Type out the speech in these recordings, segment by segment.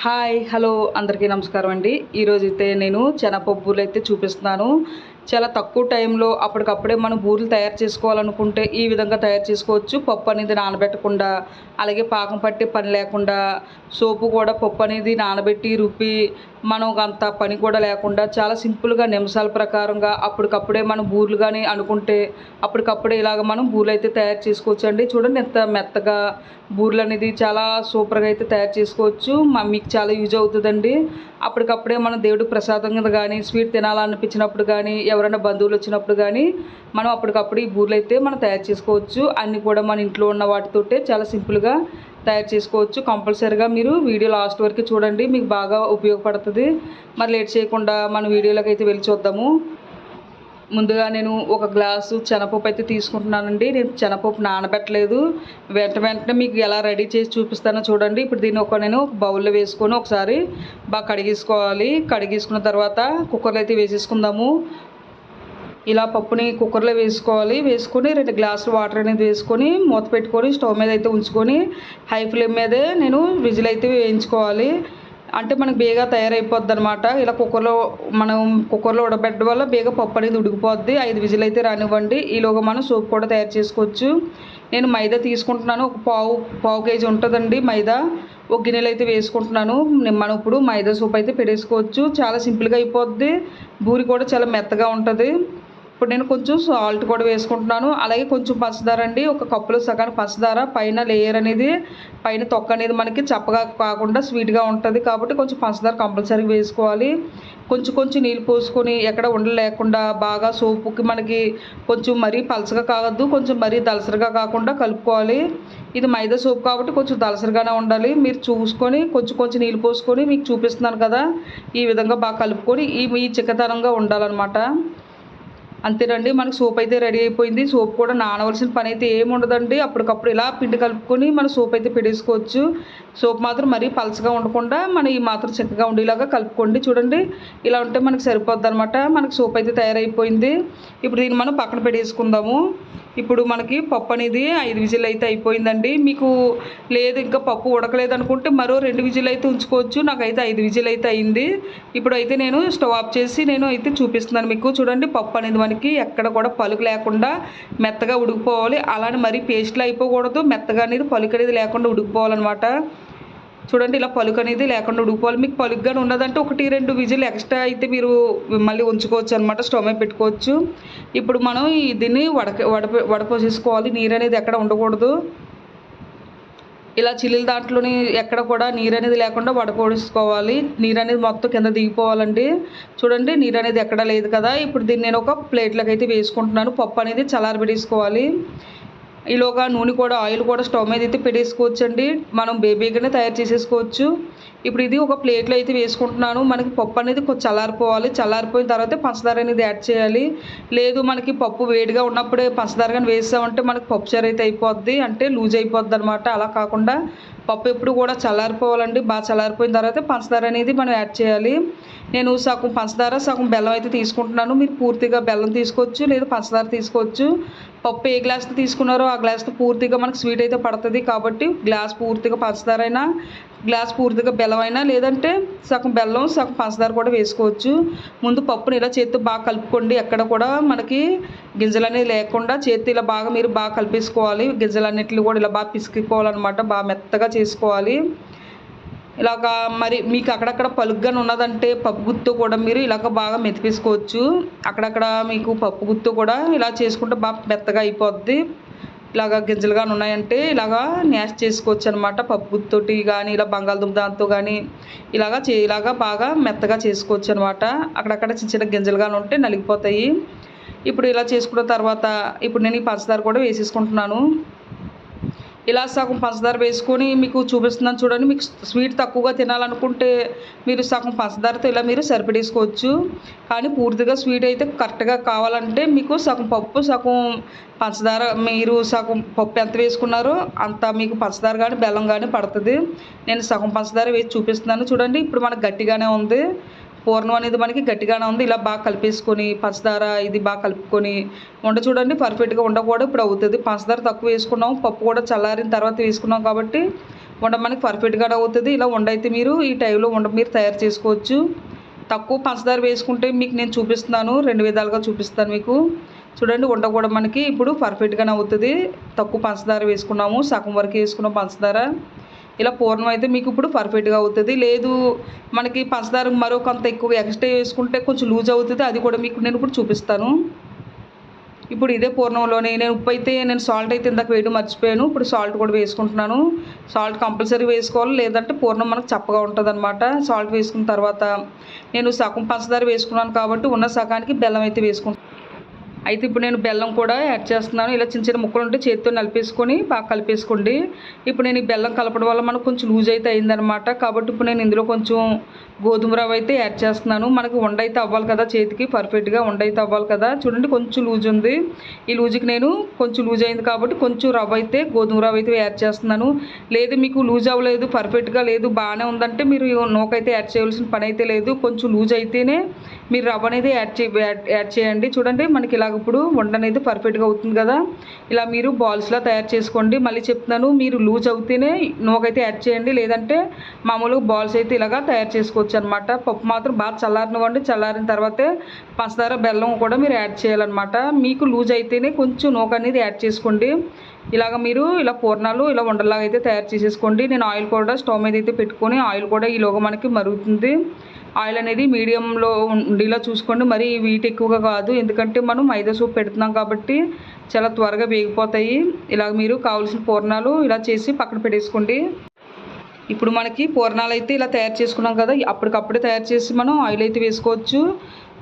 Hi hello అందరికీ నమస్కారం అండి. ఈరోజైతే నేను శనగపప్పు బూరెలు అయితే చూపిస్తున్నాను. చాలా తక్కువ టైంలో అప్పటికప్పుడే మనం బూరెలు తయారు చేసుకోవాలనుకుంటే ఈ విధంగా తయారు చేసుకోవచ్చు. పప్పు అనేది నానబెట్టకుండా, అలాగే పాకం పట్టే పని లేకుండా, సోపు కూడా పప్పు అనేది నానబెట్టి రుబ్బి మనం అంత పని కూడా లేకుండా చాలా సింపుల్గా నిమిషాల ప్రకారంగా అప్పటికప్పుడే మనం బూరెలు కానీ అనుకుంటే అప్పటికప్పుడే ఇలాగ మనం బూరెలు అయితే తయారు చేసుకోవచ్చు అండి. చూడండి ఎంత మెత్తగా బూరెలు అనేది చాలా సూపర్గా అయితే తయారు చేసుకోవచ్చు. మీకు చాలా యూజ్ అవుతుందండి. అప్పటికప్పుడే మనం దేవుడికి ప్రసాదంగా కానీ స్వీట్ తినాలనిపించినప్పుడు కానీ ఎవరైనా బంధువులు వచ్చినప్పుడు కానీ మనం అప్పటికప్పుడు ఈ బూరెలు అయితే మనం తయారు చేసుకోవచ్చు. అన్నీ కూడా మన ఇంట్లో ఉన్న వాటితోటే చాలా సింపుల్గా తయారు చేసుకోవచ్చు. కంపల్సరీగా మీరు వీడియో లాస్ట్ వరకు చూడండి, మీకు బాగా ఉపయోగపడుతుంది. మరి లేట్ చేయకుండా మన వీడియోలోకి అయితే వెళ్ళి చూద్దాము. ముందుగా నేను ఒక గ్లాసు శనగపప్పు అయితే తీసుకుంటున్నానండి. నేను శనగపప్పు నానబెట్టలేదు. వెంటనే మీకు ఎలా రెడీ చేసి చూపిస్తానో చూడండి. ఇప్పుడు దీన్ని నేను ఒక బౌల్లో వేసుకొని ఒకసారి బాగా కడిగేసుకోవాలి. కడిగేసుకున్న తర్వాత కుక్కర్లో అయితే వేసేసుకుందాము. ఇలా పప్పుని కుక్కర్లో వేసుకోవాలి. వేసుకొని 2 గ్లాసులు వాటర్ అనేది వేసుకొని మూత పెట్టుకొని స్టవ్ మీద అయితే ఉంచుకొని హై ఫ్లేమ్ మీదే నేను విజిల్ అయితే వేయించుకోవాలి. అంటే మనకు బేగా తయారైపోద్ది అనమాట. ఇలా మనం కుక్కర్లో ఉడకబెట్టడం వల్ల బేగా పప్పు అనేది ఉడికిపోద్ది. 5 విజిల్ అయితే రానివ్వండి. ఈలోగా మనం సూప్ కూడా తయారు చేసుకోవచ్చు. నేను మైదా తీసుకుంటున్నాను. ఒక పావు కేజీ ఉంటుందండి మైదా. ఒక గిన్నెలో అయితే వేసుకుంటున్నాను. మనం ఇప్పుడు మైదా సూప్ అయితే పెట్టేసుకోవచ్చు. చాలా సింపుల్గా అయిపోద్ది. బూరి కూడా చాలా మెత్తగా ఉంటుంది. ఇప్పుడు నేను కొంచెం సాల్ట్ కూడా వేసుకుంటున్నాను. అలాగే కొంచెం పంచదార అండి. ఒక కప్పులో సగానికి పంచదార. పైన లేయర్ అనేది పైన తొక్క అనేది మనకి చప్పగా కాకుండా స్వీట్గా ఉంటుంది కాబట్టి కొంచెం పంచదార కంపల్సరీగా వేసుకోవాలి. కొంచెం నీళ్ళు పోసుకొని ఎక్కడ ఉండలు లేకుండా బాగా సోపుకి మనకి కొంచెం మరీ పలచగా కావద్దు, కొంచెం మరీ దలసరిగా కాకుండా కలుపుకోవాలి. ఇది మైదా సోపు కాబట్టి కొంచెం దలసరిగానే ఉండాలి. మీరు చూసుకొని కొంచెం నీళ్ళు పోసుకొని మీకు చూపిస్తున్నాను కదా, ఈ విధంగా బాగా కలుపుకొని ఈ చిక్కదనంగా ఉండాలన్నమాట. అంతేనండి, మనకి సోప్ అయితే రెడీ అయిపోయింది. సోప్ కూడా నానవలసిన పని అయితే ఏమి ఉండదండి. అప్పటికప్పుడు ఇలా పిండి కలుపుకొని మన సోప్ అయితే పెట్టేసుకోవచ్చు. సోప్ మాత్రం మరీ పలచగా ఉండకుండా మన ఈ మాత్రం చక్కగా ఉండేలాగా కలుపుకోండి. చూడండి, ఇలా ఉంటే మనకి సరిపోద్ది అనమాట. మనకి సోప్ అయితే తయారైపోయింది. ఇప్పుడు దీన్ని మనం పక్కన పెట్టేసుకుందాము. ఇప్పుడు మనకి పప్పు అనేది 5 విజిల్ అయితే అయిపోయిందండి. మీకు లేదు ఇంకా పప్పు ఉడకలేదు అనుకుంటే మరో 2 విజిల్ అయితే ఉంచుకోవచ్చు. నాకైతే 5 విజిల్ అయితే అయింది. ఇప్పుడు అయితే నేను స్టవ్ ఆఫ్ చేసి నేను అయితే చూపిస్తున్నాను మీకు. చూడండి, పప్పు అనేది మనకి ఎక్కడ కూడా పలుకు లేకుండా మెత్తగా ఉడికిపోవాలి. అలానే మరీ పేస్ట్లో అయిపోకూడదు. మెత్తగా అనేది పలుకు అనేది లేకుండా ఉడికిపోవాలన్నమాట. చూడండి, ఇలా పలుకు అనేది లేకుండా ఉడికిపోవాలి. మీకు పలుకుగానే ఉన్నదంటే 1-2 విజిల్ ఎక్స్ట్రా అయితే మీరు మళ్ళీ ఉంచుకోవచ్చు అనమాట. స్టవ్ మీద పెట్టుకోవచ్చు. ఇప్పుడు మనం దీన్ని వడపోసేసుకోవాలి. నీరు అనేది ఎక్కడ ఉండకూడదు. ఇలా చిల్లుల దాంట్లోని ఎక్కడ కూడా నీరు అనేది లేకుండా వడపోసుకోవాలి. నీరు అనేది మొత్తం కింద దిగిపోవాలండి. చూడండి, నీరు అనేది ఎక్కడ లేదు కదా. ఇప్పుడు దీన్ని నేను ఒక ప్లేట్లోకి అయితే వేసుకుంటున్నాను. పప్పు అనేది చల్లారబెట్టేసుకోవాలి. ఈలోగా నూనె కూడా ఆయిల్ కూడా స్టవ్ మీద అయితే పెట్టేసుకోవచ్చు అండి. మనం బేబీగానే తయారు చేసేసుకోవచ్చు. ఇప్పుడు ఇది ఒక ప్లేట్లో అయితే వేసుకుంటున్నాను. మనకి పప్పు అనేది కొంచెం చల్లారిపోవాలి. చల్లారిపోయిన తర్వాత పంచదార అనేది యాడ్ చేయాలి. లేదు మనకి పప్పు వేడిగా ఉన్నప్పుడే పంచదార కానీ వేసామంటే మనకి పప్పు చారు అయితే అయిపోద్ది, అంటే లూజ్ అయిపోద్ది అనమాట. అలా కాకుండా పప్పు ఎప్పుడు కూడా చల్లారిపోవాలండి. బాగా చల్లారిపోయిన తర్వాత పంచదార అనేది మనం యాడ్ చేయాలి. నేను సగం పంచదార సగం బెల్లం అయితే తీసుకుంటున్నాను. మీరు పూర్తిగా బెల్లం తీసుకోవచ్చు, లేదా పంచదార తీసుకోవచ్చు. పప్పు ఏ గ్లాస్తో తీసుకున్నారో ఆ గ్లాస్తో పూర్తిగా మనకు స్వీట్ అయితే పడుతుంది కాబట్టి గ్లాస్ పూర్తిగా పంచదార అయినా, గ్లాస్ పూర్తిగా బెల్లం అయినా, లేదంటే సగం బెల్లం సగం పంచదార కూడా వేసుకోవచ్చు. ముందు పప్పుని ఇలా చేతితో బాగా కలుపుకోండి. ఎక్కడ కూడా మనకి గింజలు అనేది లేకుండా చేతి ఇలా మీరు బాగా కలిపేసుకోవాలి. గింజలన్నిటిని కూడా ఇలా బాగా పిసికిపోవాలన్నమాట. బాగా మెత్తగా చేసుకోవాలి. ఇలాగా మరి మీకు అక్కడక్కడ పలుగ్గానే ఉన్నదంటే పప్పు గుత్తో కూడా మీరు ఇలాగ బాగా మెతిపేసుకోవచ్చు. అక్కడక్కడ మీకు పప్పు గుత్తో కూడా ఇలా చేసుకుంటే బాగా మెత్తగా అయిపోద్ది. ఇలాగ గింజలుగానే ఉన్నాయంటే ఇలాగా న్యాష్ చేసుకోవచ్చు అనమాట. పప్పు గుత్తోటి కానీ ఇలా బంగాళదుంప దాంతో కానీ ఇలాగా బాగా మెత్తగా చేసుకోవచ్చు అనమాట. అక్కడక్కడ చిన్న గింజలుగానే ఉంటే నలిగిపోతాయి. ఇప్పుడు ఇలా చేసుకున్న తర్వాత ఇప్పుడు నేను ఈ పంచదార కూడా వేసేసుకుంటున్నాను. ఇలా సగం పంచదార వేసుకొని మీకు చూపిస్తున్నాను చూడండి. మీకు స్వీట్ తక్కువగా తినాలనుకుంటే మీరు సగం పంచదారతో ఇలా మీరు సరిపెట్టేసుకోవచ్చు. కానీ పూర్తిగా స్వీట్ అయితే కరెక్ట్గా కావాలంటే మీకు సగం పప్పు సగం పంచదార, మీరు సగం పప్పు ఎంత వేసుకున్నారో అంత మీకు పంచదార కానీ బెల్లం కానీ పడుతుంది. నేను సగం పంచదార వేసి చూపిస్తున్నాను చూడండి. ఇప్పుడు మనకు గట్టిగానే ఉంది. పూర్ణం అనేది మనకి గట్టిగానే ఉంది. ఇలా బాగా కలిపేసుకొని పంచదార ఇది బాగా కలుపుకొని చూడండి, పర్ఫెక్ట్గా కూడా ఇప్పుడు అవుతుంది. పంచదార తక్కువ వేసుకున్నాం, పప్పు కూడా చల్లారిన తర్వాత వేసుకున్నాం కాబట్టి ఉండ మనకి పర్ఫెక్ట్గా అవుతుంది. ఇలా ఉండ అయితే మీరు ఈ టైంలో ఉండ మీరు తయారు చేసుకోవచ్చు. తక్కువ పంచదార వేసుకుంటే మీకు నేను చూపిస్తున్నాను, 2 విధాలుగా చూపిస్తాను మీకు. చూడండి ఉండ కూడా మనకి ఇప్పుడు పర్ఫెక్ట్గానే అవుతుంది. తక్కువ పంచదార వేసుకున్నాము, సగం వరకు వేసుకున్నాం పంచదార. ఇలా పూర్ణం అయితే మీకు ఇప్పుడు పర్ఫెక్ట్గా అవుతుంది. లేదు మనకి పంచదార మరో కొంత ఎక్కువ ఎక్స్ట్రా వేసుకుంటే కొంచెం లూజ్ అవుతుంది, అది కూడా మీకు నేను ఇప్పుడు చూపిస్తాను. ఇప్పుడు ఇదే పూర్ణంలోనే నేను ఉప్పు అయితే నేను సాల్ట్ అయితే ఇందాక వేయడం మర్చిపోయాను. ఇప్పుడు సాల్ట్ కూడా వేసుకుంటున్నాను. సాల్ట్ కంపల్సరీ వేసుకోవాలి, లేదంటే పూర్ణం మనకు చప్పగా ఉంటుంది అనమాట. సాల్ట్ వేసుకున్న తర్వాత నేను సగం పంచదార వేసుకున్నాను కాబట్టి ఉన్న సగానికి బెల్లం అయితే వేసుకుంటాను. అయితే ఇప్పుడు నేను బెల్లం కూడా యాడ్ చేస్తున్నాను. ఇలా చిన్న చిన్న ముక్కలు ఉంటే చేతితో నలిపేసుకొని బాగా కలిపేసుకోండి. ఇప్పుడు నేను ఈ బెల్లం కలపడం వల్ల మనకు కొంచెం లూజ్ అయితే అయిందనమాట. కాబట్టి ఇప్పుడు నేను ఇందులో కొంచెం గోధుమ రవ్వ అయితే యాడ్ చేస్తున్నాను. మనకి ఉండ అయితే అవ్వాలి కదా, చేతికి పర్ఫెక్ట్గా ఉండ అయితే అవ్వాలి కదా. చూడండి కొంచెం లూజ్ ఉంది. ఈ లూజ్కి నేను కొంచెం లూజ్ అయింది కాబట్టి కొంచెం రవ్వ అయితే గోధుమ రవ్వ అయితే యాడ్ చేస్తున్నాను. లేదు మీకు లూజ్ అవ్వలేదు, పర్ఫెక్ట్గా లేదు, బాగానే ఉందంటే మీరు నూకైతే యాడ్ చేయాల్సిన పని అయితే లేదు. కొంచెం లూజ్ అయితేనే మీరు రవ్వ అనేది యాడ్ చేయండి. చూడండి మనకి ఇలాగ ఇప్పుడు వండ అనేది పర్ఫెక్ట్గా అవుతుంది కదా. ఇలా మీరు బాల్స్లా తయారు చేసుకోండి. మళ్ళీ చెప్తున్నాను, మీరు లూజ్ అవుతేనే నూకైతే యాడ్ చేయండి, లేదంటే మామూలుగా బాల్స్ అయితే ఇలాగా తయారు చేసుకోవచ్చు అనమాట. పప్పు మాత్రం బాగా చల్లారనివ్వండి. చల్లారిన తర్వాతే పంచదార బెల్లం కూడా మీరు యాడ్ చేయాలన్నమాట. మీకు లూజ్ అయితేనే కొంచెం నూక అనేది యాడ్ చేసుకోండి. ఇలాగ మీరు ఇలా పూర్ణాలు ఇలా ఉండలాగా అయితే తయారు చేసేసుకోండి. నేను ఆయిల్ కూడా స్టవ్ మీద అయితే పెట్టుకొని ఆయిల్ కూడా ఈలోగా మనకి మరుగుతుంది. ఆయిల్ అనేది మీడియంలో ఉండేలా చూసుకోండి, మరి వీటి ఎక్కువగా కాదు, ఎందుకంటే మనం మైదా సూప్ పెడుతున్నాం కాబట్టి చాలా త్వరగా వేగిపోతాయి. ఇలా మీరు కావాల్సిన పూర్ణాలు ఇలా చేసి పక్కన పెట్టేసుకోండి. ఇప్పుడు మనకి పూర్ణాలు అయితే ఇలా తయారు చేసుకున్నాం కదా, అప్పటికప్పుడే తయారు చేసి మనం ఆయిల్ అయితే వేసుకోవచ్చు.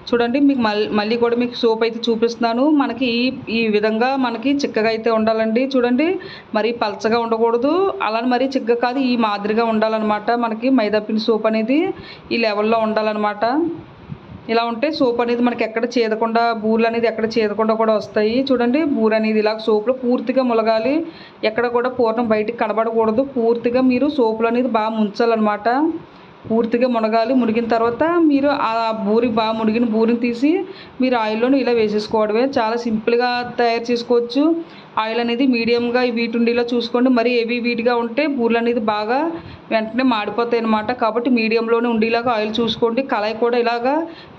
చూడండి మీకు మళ్ళీ కూడా మీకు సోప్ అయితే చూపిస్తున్నాను. మనకి ఈ విధంగా మనకి చిక్కగా అయితే ఉండాలండి. చూడండి మరి పలచగా ఉండకూడదు, అలానే మరీ చిక్కగా కాదు, ఈ మాదిరిగా ఉండాలన్నమాట. మనకి మైదాపిండి సోప్ అనేది ఈ లెవెల్లో ఉండాలన్నమాట. ఇలా ఉంటే సోప్ అనేది మనకి ఎక్కడ చేదకుండా, బూర్లు అనేది ఎక్కడ చేదకుండా కూడా వస్తాయి. చూడండి బూర అనేది ఇలా సోప్లో పూర్తిగా ములగాలి, ఎక్కడ కూడా పూర్ణం బయటికి కనబడకూడదు. పూర్తిగా మీరు సోపులు అనేది బాగా ముంచాలన్నమాట. పూర్తిగా మునగాలి. మునిగిన తర్వాత మీరు ఆ బూరి బాగా మునిగిన బూరిని తీసి మీరు ఆయిల్లోనే ఇలా వేసేసుకోవడమే. చాలా సింపుల్గా తయారు చేసుకోవచ్చు. ఆయిల్ అనేది మీడియంగా వీటుండిలా చూసుకోండి. మరి హెవీ వీటిగా ఉంటే బూరెలు అనేది బాగా వెంటనే మాడిపోతాయి అన్నమాట. కాబట్టి మీడియంలోనే ఉండేలాగా ఆయిల్ చూసుకోండి. కళాయి కూడా ఇలాగా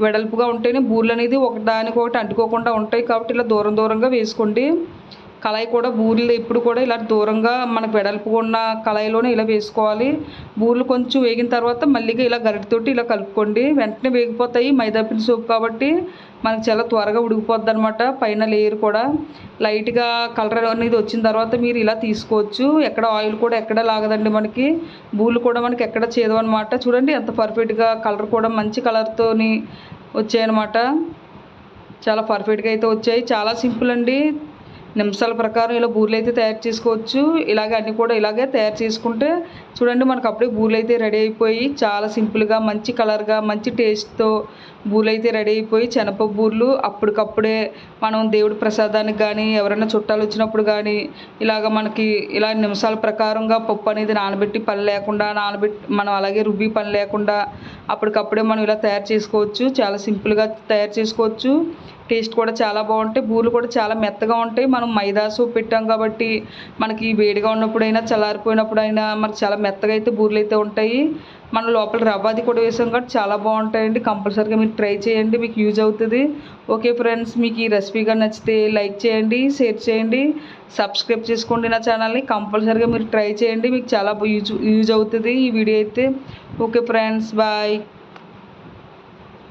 వెడల్పుగా ఉంటేనే బూరెలు అనేది ఒకదానికొకటి అంటుకోకుండా ఉంటాయి. కాబట్టి ఇలా దూరం దూరంగా వేసుకోండి. కళాయి కూడా బూరెలు ఎప్పుడు కూడా ఇలా దూరంగా మనకు వెడల్పుగా ఉన్న కళాయిలోనే ఇలా వేసుకోవాలి. బూరెలు కొంచెం వేగిన తర్వాత మళ్ళీగా ఇలా గరిటెతోటి ఇలా కలుపుకోండి. వెంటనే వేగిపోతాయి, మైదాపిండి సోప్ కాబట్టి మనకు చాలా త్వరగా ఉడికిపోద్ది అనమాట. పైన లేయర్ కూడా లైట్గా కలర్ అనేది వచ్చిన తర్వాత మీరు ఇలా తీసుకోవచ్చు. ఎక్కడ ఆయిల్ కూడా ఎక్కడ లాగదండి మనకి. బూరెలు కూడా మనకి ఎక్కడ చేదవన్నమాట. చూడండి ఎంత పర్ఫెక్ట్గా కలర్ కూడా మంచి కలర్తోని వచ్చాయన్నమాట. చాలా పర్ఫెక్ట్గా అయితే వచ్చాయి. చాలా సింపుల్ అండి. నిమిషాల ప్రకారం ఇలా బూరెలు అయితే తయారు చేసుకోవచ్చు. ఇలాగే అన్నీ కూడా ఇలాగే తయారు చేసుకుంటే చూడండి మనకు అప్పుడే బూరెలు అయితే రెడీ అయిపోయి చాలా సింపుల్గా మంచి కలర్గా మంచి టేస్ట్తో బూరెలు అయితే రెడీ అయిపోయి శనగపప్పు బూరెలు అప్పటికప్పుడే మనం దేవుడి ప్రసాదానికి కానీ ఎవరైనా చుట్టాలు వచ్చినప్పుడు కానీ ఇలాగ మనకి ఇలా నిమిషాల ప్రకారంగా పప్పు అనేది నానబెట్టి పని లేకుండా మనం అలాగే రుబ్బి పని లేకుండా అప్పటికప్పుడే మనం ఇలా తయారు చేసుకోవచ్చు. చాలా సింపుల్గా తయారు చేసుకోవచ్చు. టేస్ట్ కూడా చాలా బాగుంటాయి. బూరెలు కూడా చాలా మెత్తగా ఉంటాయి. మనం మైదా సూప్ పెట్టాం కాబట్టి మనకి వేడిగా ఉన్నప్పుడైనా చల్లారిపోయినప్పుడైనా మనకి చాలా మెత్తగా అయితే బూరెలు అయితే ఉంటాయి. మనం లోపల రవ్వది కూడా వేసాం కాబట్టి చాలా బాగుంటాయండి. కంపల్సరీగా మీరు ట్రై చేయండి, మీకు యూజ్ అవుతుంది. ఓకే ఫ్రెండ్స్, మీకు ఈ రెసిపీగా నచ్చితే లైక్ చేయండి, షేర్ చేయండి, సబ్స్క్రైబ్ చేసుకోండి నా ఛానల్ని. కంపల్సరీగా మీరు ట్రై చేయండి, మీకు చాలా యూజ్ అవుతుంది ఈ వీడియో అయితే. Okay friends, bye.